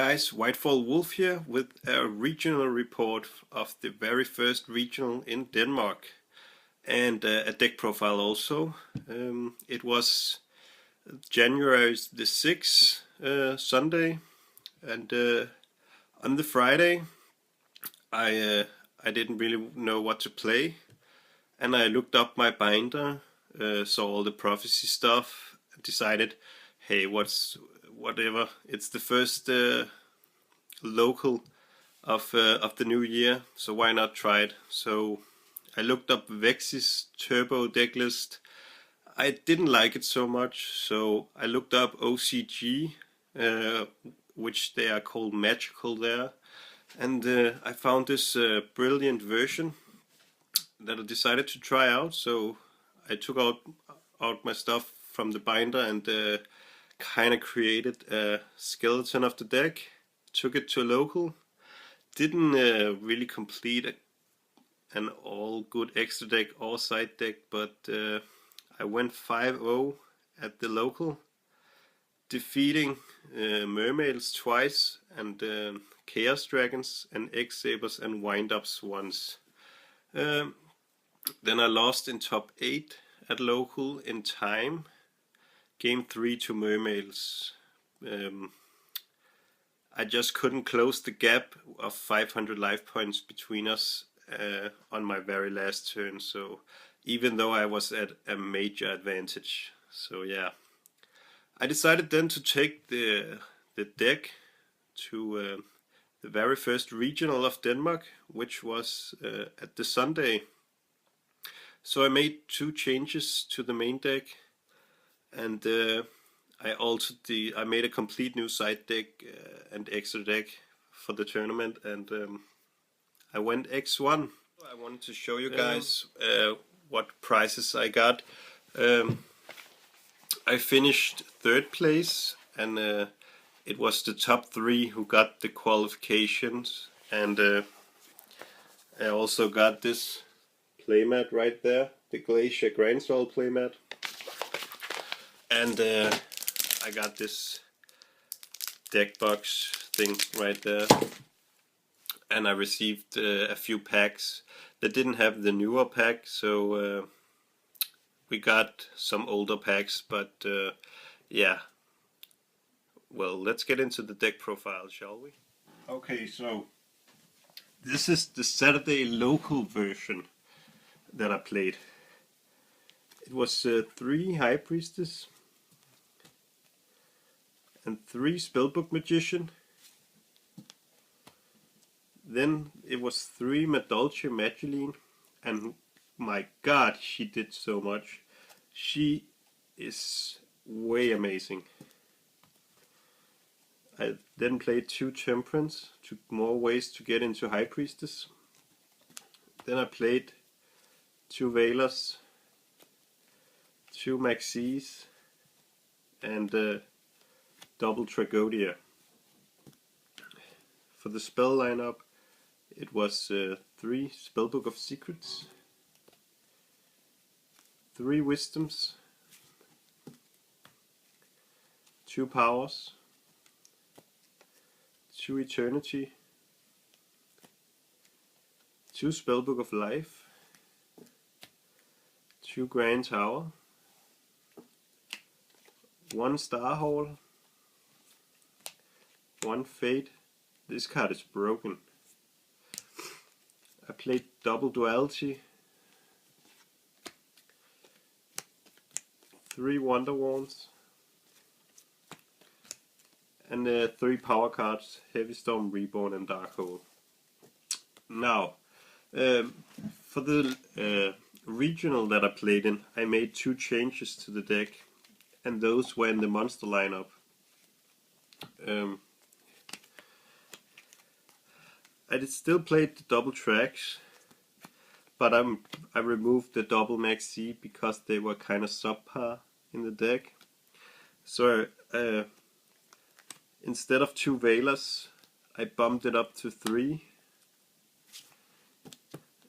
guys, WhitefallWolf here with a regional report of the very first regional in Denmark and a deck profile also. It was January the 6th, Sunday, and on the Friday I didn't really know what to play, and I looked up my binder, saw all the prophecy stuff, and decided, hey, whatever. It's the first local of the new year, so why not try it? So I looked up Vex's turbo deck list. I didn't like it so much, so I looked up OCG, which they are called magical there, and I found this brilliant version that I decided to try out. So I took out my stuff from the binder and kind of created a skeleton of the deck, took it to a local. Didn't really complete an all good extra deck or side deck, but I went 5-0 at the local, defeating mermaids twice and chaos dragons and X-sabers and wind-ups once. Then I lost in top 8 at local in time. Game 3 to mermaids. I just couldn't close the gap of 500 life points between us on my very last turn. So even though I was at a major advantage. So yeah, I decided then to take the deck to the very first regional of Denmark, which was at the Sunday. So I made 2 changes to the main deck, and I made a complete new side deck and extra deck for the tournament, and I went X1. I wanted to show you guys what prizes I got. I finished 3rd place, and it was the top 3 who got the qualifications, and I also got this playmat right there, the Glacier Grandstall playmat, and I got this deck box thing right there, and I received a few packs that didn't have the newer pack, so we got some older packs, but yeah. Well, let's get into the deck profile, shall we? Okay, so this is the Saturday local version that I played. It was 3 High Priestess and 3 Spellbook Magician. Then it was 3 Madolche Magdalene, and my god, she did so much. She is way amazing. I then played 2 Temperance, took more ways to get into High Priestess. Then I played 2 Veilers, 2 Maxis, and double Tragodia. For the spell lineup, it was 3 Spellbook of Secrets, 3 Wisdoms, 2 Powers, 2 Eternity, 2 Spellbook of Life, 2 Grand Tower, 1 Star Hall, 1 Fate. This card is broken. I played double Duality, 3 Wonder Wands, and 3 power cards, Heavy Storm, Reborn, and Dark Hole. Now, for the regional that I played in, I made 2 changes to the deck, and those were in the monster lineup. I still played the double tracks, but I removed the double Maxi because they were kind of subpar in the deck. So instead of 2 Veilers, I bumped it up to 3.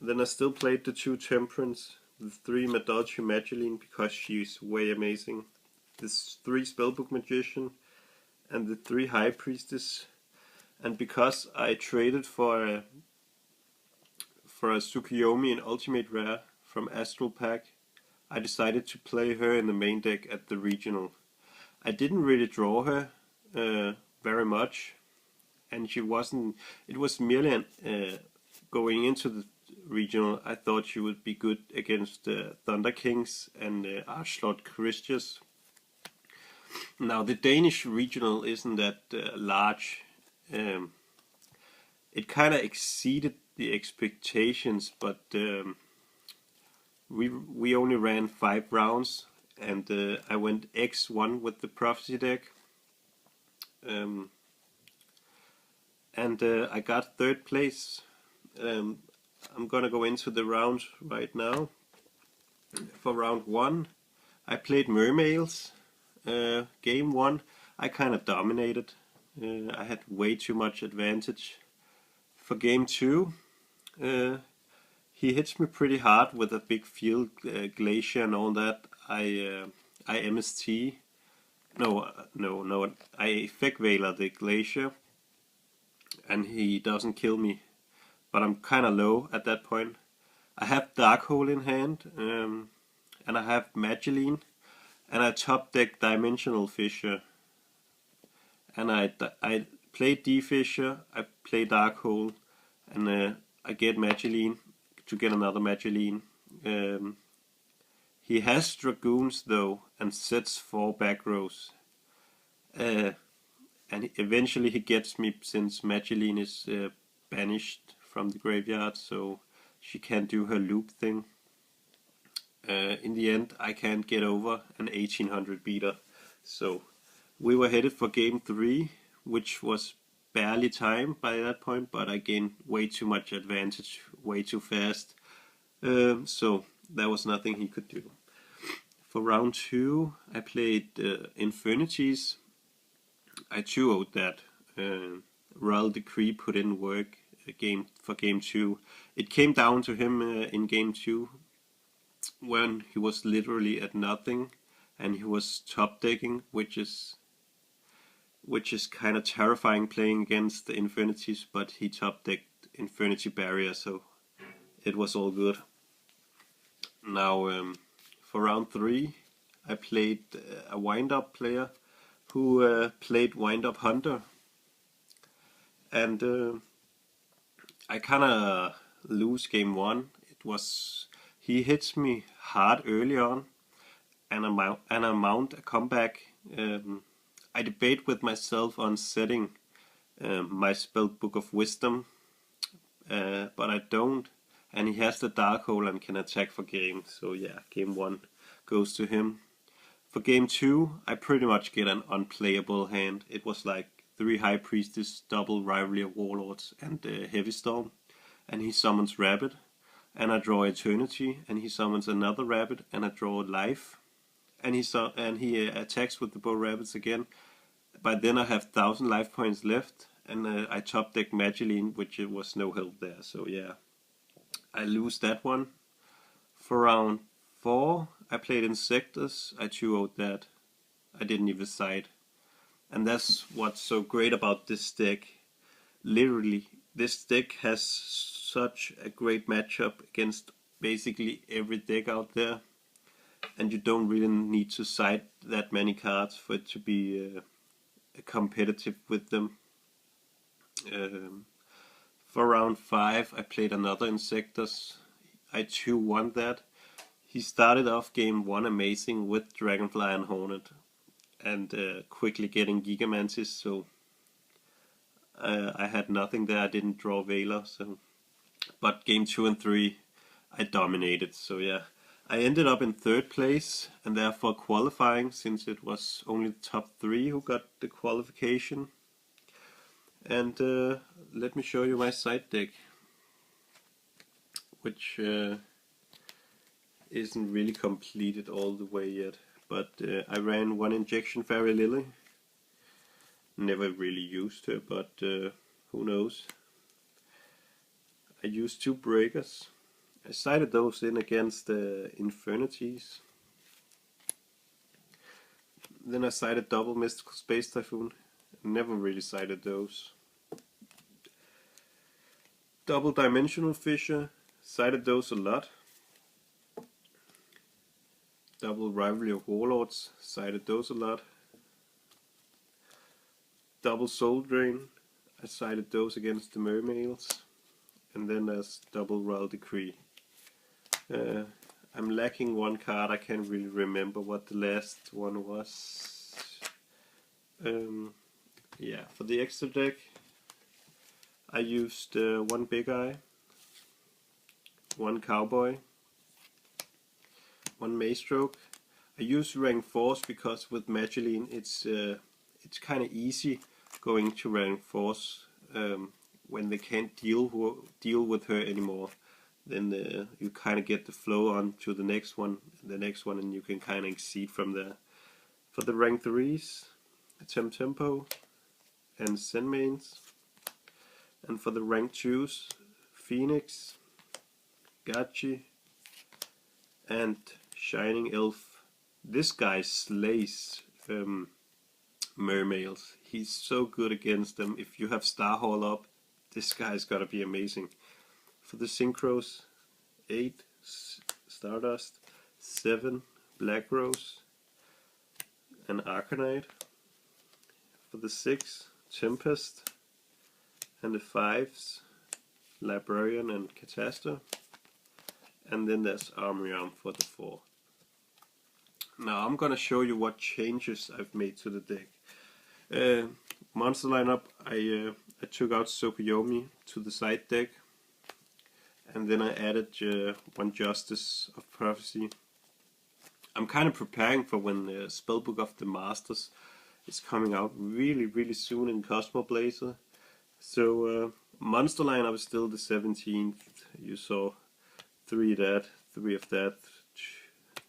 Then I still played the 2 Temperance, the 3 Madolche Magdalene because she's way amazing, this 3 Spellbook Magician, and the 3 High Priestess. and because I traded for a Tsukuyomi in Ultimate Rare from Astral Pack, I decided to play her in the main deck at the regional. I didn't really draw her very much, and she wasn't. It was merely going into the regional. I thought she would be good against Thunder Kings and Archlord Christians. Now the Danish regional isn't that large. It kind of exceeded the expectations, but we only ran 5 rounds, and I went X1 with the Prophecy deck, and I got 3rd place. I'm gonna go into the rounds right now. For round 1, I played Mermails. Game 1, I kind of dominated. I had way too much advantage. For game 2, he hits me pretty hard with a big field glacier and all that. I MST. No. I effect Veiler the glacier, and he doesn't kill me. But I'm kind of low at that point. I have Darkhold in hand, and I have Magellan, and I top deck Dimensional Fissure. And I play D-Fissure, I play Darkhold, and I get Magellan to get another Magellan. He has Dragoons though, and sets 4 back rows. And eventually he gets me, since Magellan is banished from the graveyard, so she can't do her loop thing. In the end, I can't get over an 1800 beater. So we were headed for game 3, which was barely timed by that point, but I gained way too much advantage, way too fast. So there was nothing he could do. For round 2, I played Infernities. I 2-0'd that. Royal Decree put in work for game 2. It came down to him in game 2, when he was literally at nothing, and he was top decking, which is kind of terrifying playing against the Infinities, but he top decked Infinity Barrier, so it was all good. Now for round 3, I played a wind-up player who played Wind-Up Hunter, and I kind of lose game 1. He hits me hard early on, and I mount a comeback. I debate with myself on setting my spell Book of Wisdom, but I don't. And he has the Darkhold and can attack for game. So yeah, game 1 goes to him. For game 2, I pretty much get an unplayable hand. It was like 3 High Priestess, double Rivalry of Warlords, and Heavy Storm. And he summons Rabbit, and I draw Eternity, and he summons another Rabbit, and I draw Life. And he attacks with the Bow Rabbits again. By then I have 1000 life points left, and I top deck Magellan, which it was no help there. So yeah, I lose that one. For round 4, I played Insectus. I 2-0'd that. I didn't even side. And that's what's so great about this deck. Literally, this deck has such a great matchup against basically every deck out there. And you don't really need to side that many cards for it to be competitive with them. For round 5, I played another Insectus. I 2-1 that. He started off game 1 amazing with Dragonfly and Hornet, and quickly getting Gigamantis, so I had nothing there. I didn't draw Veiler, so. But game 2 and 3, I dominated, so yeah. I ended up in 3rd place, and therefore qualifying, since it was only the top 3 who got the qualification. And let me show you my side deck, which isn't really completed all the way yet. But I ran 1 Injection Fairy Lily. Never really used her, but who knows. I used 2 Breakers. I sided those in against Infernities. Then I sided double Mystical Space Typhoon. Never really sided those. Double dimensional fissure, sided those a lot. Double rivalry of warlords, sided those a lot. Double soul drain, I sided those against the mermaids. And then there's double royal decree. I'm lacking one card, I can't really remember what the last one was. Yeah, for the extra deck I used one big eye, one cowboy, one maestroke. I use rank 4s because with Magdalene it's kind of easy going to rank 4s when they can't deal with her anymore. Then you kind of get the flow on to the next one, and you can kind of exceed from there. For the rank 3s, Tempo and Zenmains. And for the rank 2s, Phoenix, Gachi, and Shining Elf. This guy slays mermaids. He's so good against them. If you have Starhall up, this guy's gotta be amazing. For the synchros, 8 Stardust, 7 Black Rose, and Arcanite. For the 6 Tempest, and the 5s Librarian and Catastor. And then there's Armorion for the 4. Now I'm gonna show you what changes I've made to the deck. Monster lineup, I took out Tsukuyomi to the side deck, and then I added one Justice of Prophecy. I'm kind of preparing for when the Spellbook of the Masters is coming out really soon in Cosmo Blazer. So monster lineup is still the 17th. You saw 3 of that, 3 of that,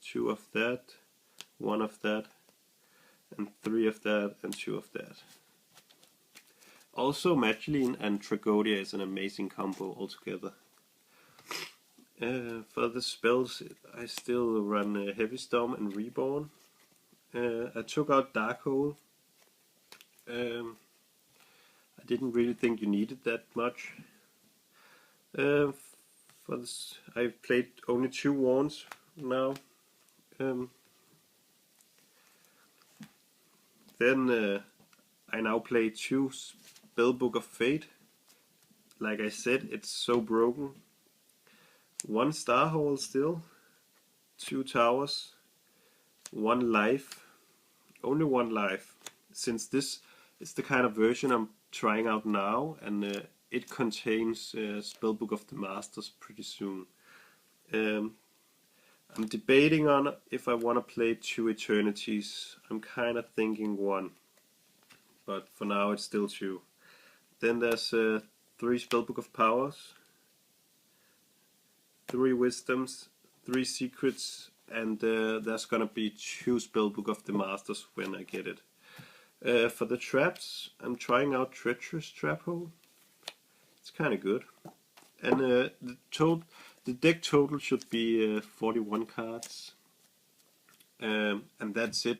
2 of that, 1 of that, and 3 of that, and 2 of that. Also, Magdalene and Tragodia is an amazing combo altogether. For the spells, I still run Heavy Storm and Reborn. I took out Darkhold. I didn't really think you needed that much. For this, I've played only 2 wands now. Then I now play 2 Spellbook of Fate. Like I said, it's so broken. 1 Starhall still, 2 towers, 1 life, only 1 life. Since this is the kind of version I'm trying out now, and it contains Spellbook of the Masters pretty soon. I'm debating on if I want to play 2 Eternities. I'm kind of thinking 1, but for now it's still 2. Then there's 3 Spellbook of Powers, 3 Wisdoms, 3 Secrets, and there's gonna be 2 Spellbook of the Masters when I get it. For the traps, I'm trying out Treacherous Trap Hole. It's kind of good. And the deck total should be 41 cards. And that's it.